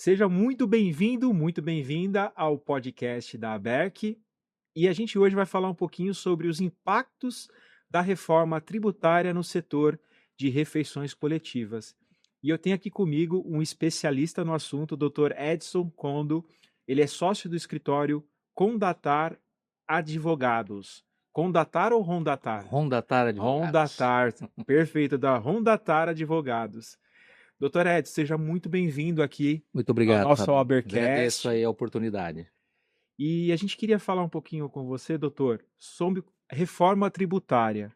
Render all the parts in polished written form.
Seja muito bem-vindo, muito bem-vinda ao podcast da ABERC. E a gente hoje vai falar um pouquinho sobre os impactos da reforma tributária no setor de refeições coletivas. E eu tenho aqui comigo um especialista no assunto, o Dr. Edson Condo. Ele é sócio do escritório Condatar Advogados. Condatar ou Rondatar? Rondatar Advogados. Rondatar, perfeito, da Rondatar Advogados. Doutor Edson, seja muito bem-vindo aqui Muito ao obrigado, nosso Fábio. Agradeço Habercast. aí a oportunidade. E a gente queria falar um pouquinho com você, doutor, sobre reforma tributária.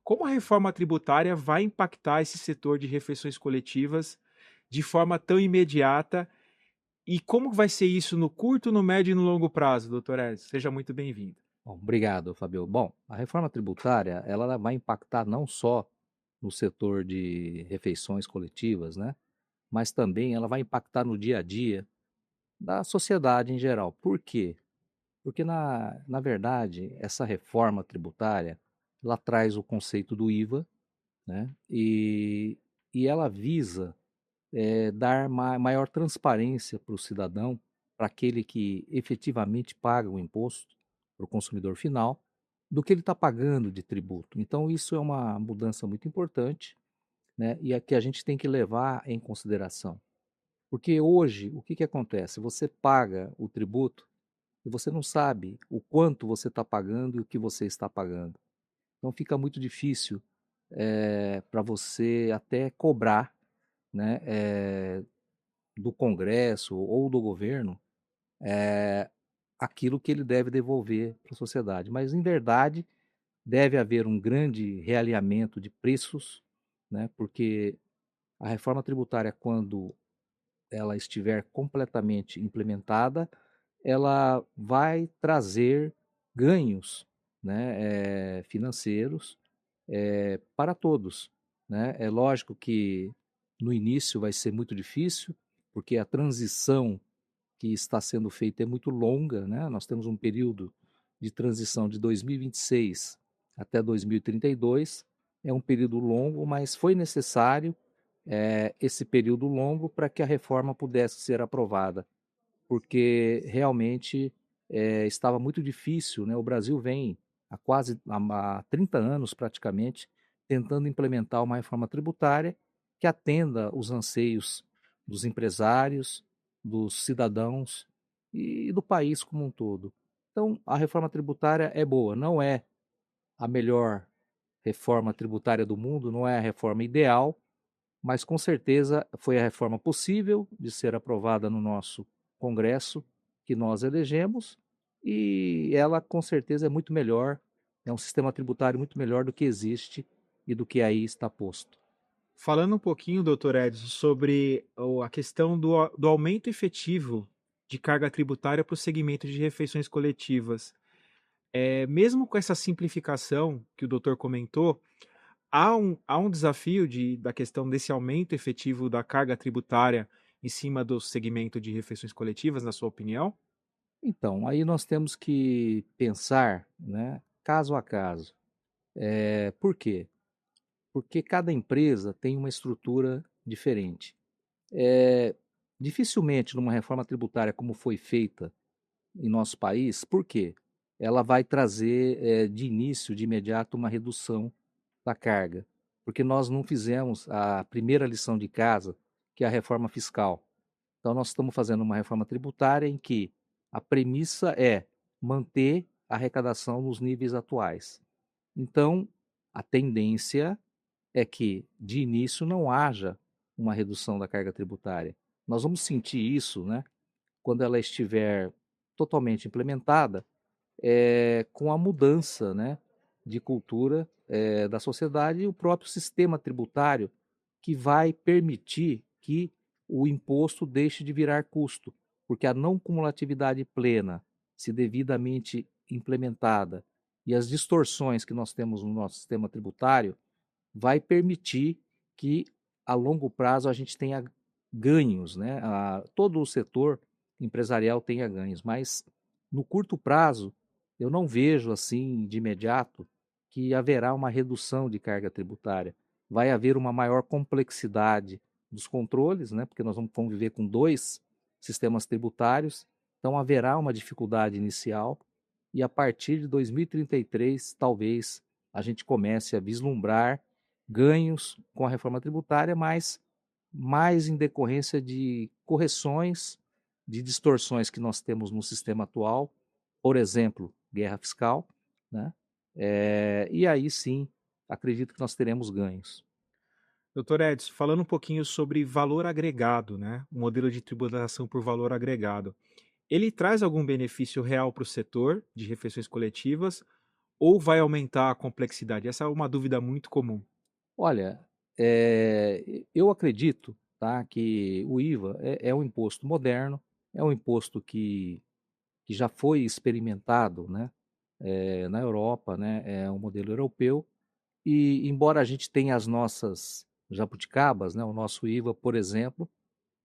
Como a reforma tributária vai impactar esse setor de refeições coletivas de forma tão imediata e como vai ser isso no curto, no médio e no longo prazo, doutor Edson? Seja muito bem-vindo. Bom, obrigado, Fábio. Bom, a reforma tributária, ela vai impactar não só no setor de refeições coletivas, né? Mas também ela vai impactar no dia a dia da sociedade em geral. Por quê? Porque, na verdade, essa reforma tributária, ela traz o conceito do IVA, né? E ela visa dar maior transparência para o cidadão, para aquele que efetivamente paga o imposto, para o consumidor final, do que ele está pagando de tributo. Então, isso é uma mudança muito importante, né? E é que a gente tem que levar em consideração. Porque hoje, o que, que acontece? Você paga o tributo e você não sabe o quanto você está pagando e o que você está pagando. Então, fica muito difícil para você até cobrar, né, do Congresso ou do governo aquilo que ele deve devolver para a sociedade. Mas, em verdade, deve haver um grande realinhamento de preços, né? Porque a reforma tributária, quando ela estiver completamente implementada, ela vai trazer ganhos, né, financeiros para todos. Né? É lógico que no início vai ser muito difícil, porque a transição que está sendo feita é muito longa, né? Nós temos um período de transição de 2026 até 2032, é um período longo, mas foi necessário esse período longo para que a reforma pudesse ser aprovada, porque realmente estava muito difícil, né? O Brasil vem há 30 anos praticamente tentando implementar uma reforma tributária que atenda os anseios dos empresários, dos cidadãos e do país como um todo. Então, a reforma tributária é boa, não é a melhor reforma tributária do mundo, não é a reforma ideal, mas com certeza foi a reforma possível de ser aprovada no nosso Congresso, que nós elegemos, e ela com certeza é muito melhor, é um sistema tributário muito melhor do que existe e do que aí está posto. Falando um pouquinho, doutor Edson, sobre a questão do aumento efetivo de carga tributária para o segmento de refeições coletivas. Mesmo com essa simplificação que o doutor comentou, há um desafio da questão desse aumento efetivo da carga tributária em cima do segmento de refeições coletivas, na sua opinião? Então, aí nós temos que pensar, né, caso a caso. Por quê? Porque cada empresa tem uma estrutura diferente. É, dificilmente numa reforma tributária como foi feita em nosso país, por quê? Ela vai trazer de início, de imediato, uma redução da carga, porque nós não fizemos a primeira lição de casa, que é a reforma fiscal. Então, nós estamos fazendo uma reforma tributária em que a premissa é manter a arrecadação nos níveis atuais. Então, a tendência é que, de início, não haja uma redução da carga tributária. Nós vamos sentir isso, né, quando ela estiver totalmente implementada, com a mudança, né, de cultura da sociedade e o próprio sistema tributário que vai permitir que o imposto deixe de virar custo, porque a não cumulatividade plena, se devidamente implementada, e as distorções que nós temos no nosso sistema tributário, vai permitir que a longo prazo a gente tenha ganhos, né? Todo o setor empresarial tenha ganhos, mas no curto prazo eu não vejo assim de imediato que haverá uma redução de carga tributária. Vai haver uma maior complexidade dos controles, né? Porque nós vamos conviver com dois sistemas tributários, então haverá uma dificuldade inicial e a partir de 2033, talvez a gente comece a vislumbrar ganhos com a reforma tributária, mas mais em decorrência de correções, de distorções que nós temos no sistema atual, por exemplo, guerra fiscal, né? E aí sim, acredito que nós teremos ganhos. Doutor Edson, falando um pouquinho sobre valor agregado, né? O modelo de tributação por valor agregado. Ele traz algum benefício real para o setor de refeições coletivas ou vai aumentar a complexidade? Essa é uma dúvida muito comum. Olha, eu acredito, tá, que o IVA é um imposto moderno, é um imposto que já foi experimentado, né, na Europa, né, é um modelo europeu, e embora a gente tenha as nossas jabuticabas, né, o nosso IVA, por exemplo,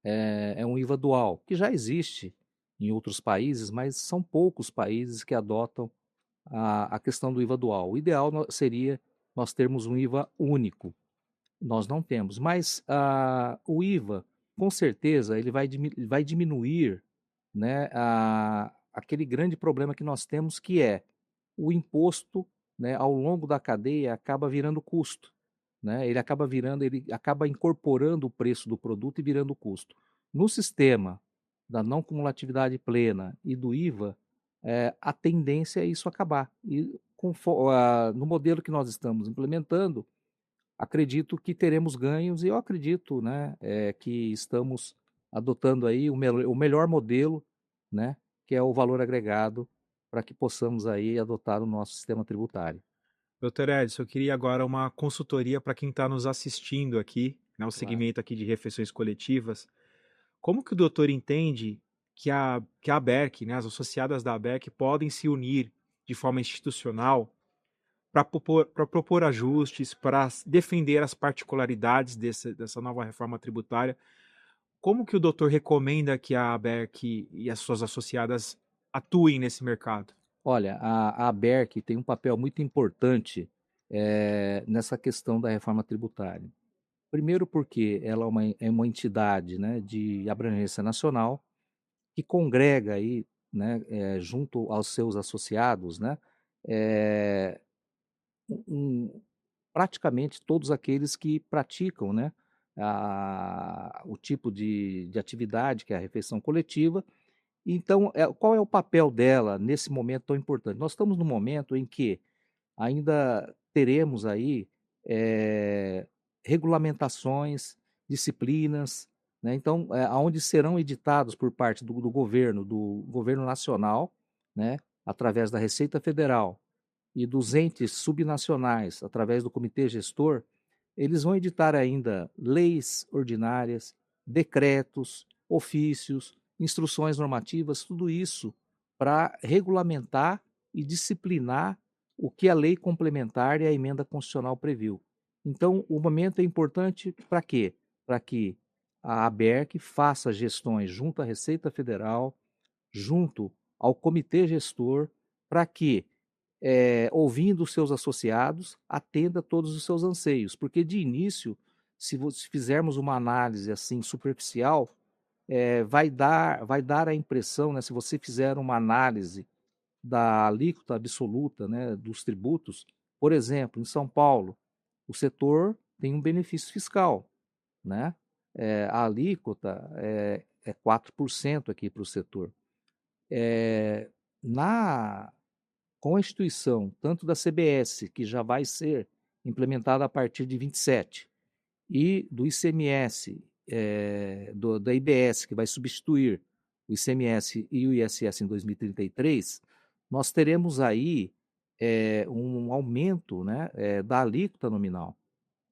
é um IVA dual, que já existe em outros países, mas são poucos países que adotam a questão do IVA dual. O ideal seria nós termos um IVA único. Nós não temos, mas o IVA, com certeza, ele vai diminuir, né, aquele grande problema que nós temos, que é o imposto, né, ao longo da cadeia acaba virando custo, né? Ele acaba incorporando o preço do produto e virando custo. No sistema da não cumulatividade plena e do IVA, a tendência é isso acabar. E no modelo que nós estamos implementando, acredito que teremos ganhos e eu acredito, né, que estamos adotando aí o melhor modelo, né, que é o valor agregado, para que possamos aí adotar o nosso sistema tributário. Doutor Edson, eu queria agora uma consultoria para quem está nos assistindo aqui, né, o Claro. segmento aqui de refeições coletivas. Como que o doutor entende que a ABERC, né, as associadas da ABERC, podem se unir de forma institucional para propor ajustes, para defender as particularidades dessa nova reforma tributária? Como que o doutor recomenda que a ABERC e as suas associadas atuem nesse mercado? Olha, a ABERC tem um papel muito importante nessa questão da reforma tributária. Primeiro porque ela é uma entidade, né, de abrangência nacional que congrega aí, né, junto aos seus associados, né, eh, um praticamente todos aqueles que praticam, né, o tipo de atividade que é a refeição coletiva. Então, qual é o papel dela nesse momento tão importante? Nós estamos num momento em que ainda teremos aí eh, regulamentações, disciplinas, né? Então, aonde serão editados por parte do governo nacional, né, através da Receita Federal e dos entes subnacionais, através do comitê gestor, eles vão editar ainda leis ordinárias, decretos, ofícios, instruções normativas, tudo isso para regulamentar e disciplinar o que a lei complementar e a emenda constitucional previu. Então, o momento é importante para quê? Para que a ABERC faça gestões junto à Receita Federal, junto ao comitê gestor, para que ouvindo os seus associados, atenda a todos os seus anseios, porque de início, se fizermos uma análise assim superficial, vai dar a impressão, né, se você fizer uma análise da alíquota absoluta, né, dos tributos, por exemplo, em São Paulo, o setor tem um benefício fiscal, né? A alíquota é 4% aqui para o setor. Na com a instituição, tanto da CBS, que já vai ser implementada a partir de 27, e do ICMS, da IBS, que vai substituir o ICMS e o ISS em 2033, nós teremos aí um aumento, né, da alíquota nominal.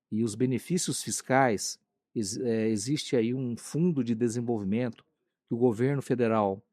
E os benefícios fiscais, existe aí um fundo de desenvolvimento que o governo federal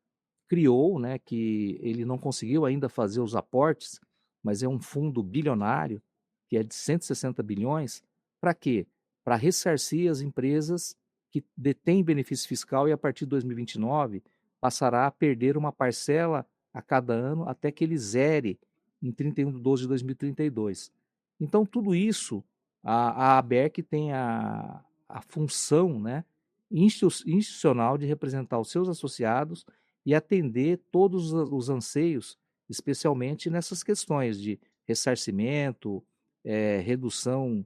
criou, né, que ele não conseguiu ainda fazer os aportes, mas é um fundo bilionário, que é de 160 bilhões, para quê? Para ressarcir as empresas que detêm benefício fiscal e a partir de 2029 passará a perder uma parcela a cada ano até que ele zere em 31 de 12 de 2032. Então, tudo isso, a ABERC tem a função, né, institucional de representar os seus associados e atender todos os anseios, especialmente nessas questões de ressarcimento, redução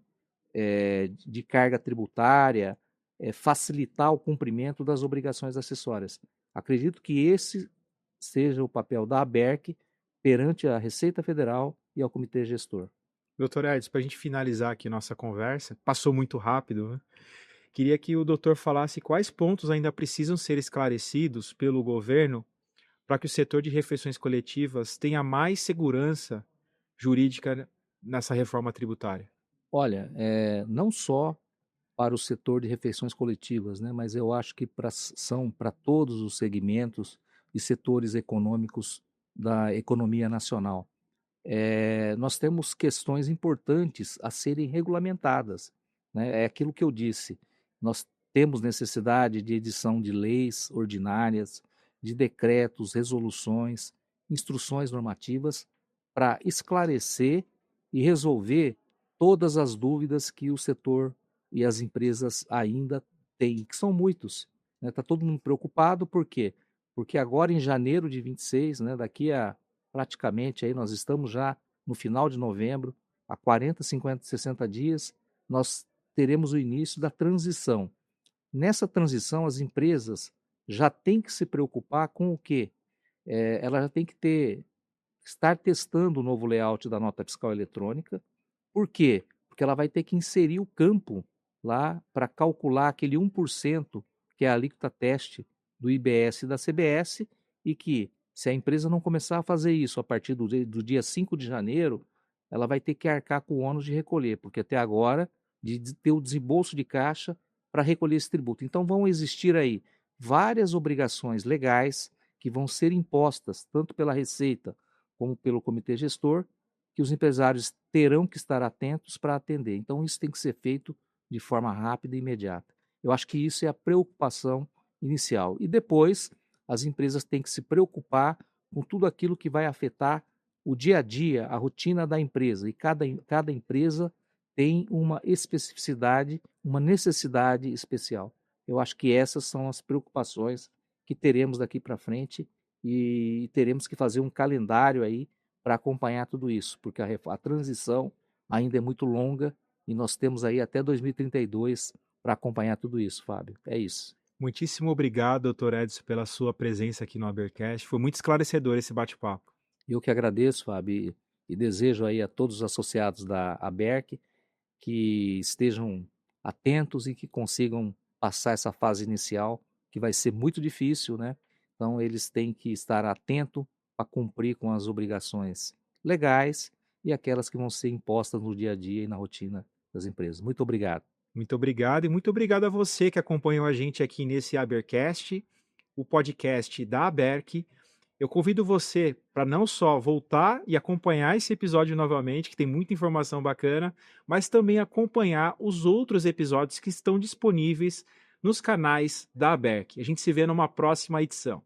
de carga tributária, facilitar o cumprimento das obrigações acessórias. Acredito que esse seja o papel da ABERC perante a Receita Federal e ao Comitê Gestor. Doutor Edson, para a gente finalizar aqui nossa conversa, passou muito rápido, né? Queria que o doutor falasse quais pontos ainda precisam ser esclarecidos pelo governo para que o setor de refeições coletivas tenha mais segurança jurídica nessa reforma tributária. Olha, não só para o setor de refeições coletivas, né, mas eu acho que são para todos os segmentos e setores econômicos da economia nacional. Nós temos questões importantes a serem regulamentadas, né? É aquilo que eu disse. Nós temos necessidade de edição de leis ordinárias, de decretos, resoluções, instruções normativas para esclarecer e resolver todas as dúvidas que o setor e as empresas ainda têm, que são muitos. Está todo mundo preocupado, por quê? Porque agora em janeiro de 26, né, daqui a praticamente aí nós estamos já no final de novembro, há 40, 50, 60 dias, nós teremos o início da transição. Nessa transição, as empresas já têm que se preocupar com o quê? Ela já tem que estar testando o novo layout da nota fiscal eletrônica. Por quê? Porque ela vai ter que inserir o campo lá para calcular aquele 1%, que é a alíquota teste do IBS e da CBS, e que, se a empresa não começar a fazer isso a partir do dia 5 de janeiro, ela vai ter que arcar com o ônus de recolher, porque até agora, de ter o desembolso de caixa para recolher esse tributo. Então, vão existir aí várias obrigações legais que vão ser impostas, tanto pela Receita como pelo Comitê Gestor, que os empresários terão que estar atentos para atender. Então, isso tem que ser feito de forma rápida e imediata. Eu acho que isso é a preocupação inicial. E depois, as empresas têm que se preocupar com tudo aquilo que vai afetar o dia a dia, a rotina da empresa. E cada empresa tem uma especificidade, uma necessidade especial. Eu acho que essas são as preocupações que teremos daqui para frente e teremos que fazer um calendário aí para acompanhar tudo isso, porque a transição ainda é muito longa e nós temos aí até 2032 para acompanhar tudo isso, Fábio. É isso. Muitíssimo obrigado, doutor Edson, pela sua presença aqui no Abercast. Foi muito esclarecedor esse bate-papo. Eu que agradeço, Fábio, e desejo aí a todos os associados da ABERC que estejam atentos e que consigam passar essa fase inicial, que vai ser muito difícil, né? Então, eles têm que estar atentos para cumprir com as obrigações legais e aquelas que vão ser impostas no dia a dia e na rotina das empresas. Muito obrigado. Muito obrigado e muito obrigado a você que acompanhou a gente aqui nesse Abercast, o podcast da Aberc. Eu convido você para não só voltar e acompanhar esse episódio novamente, que tem muita informação bacana, mas também acompanhar os outros episódios que estão disponíveis nos canais da Aberc. A gente se vê numa próxima edição.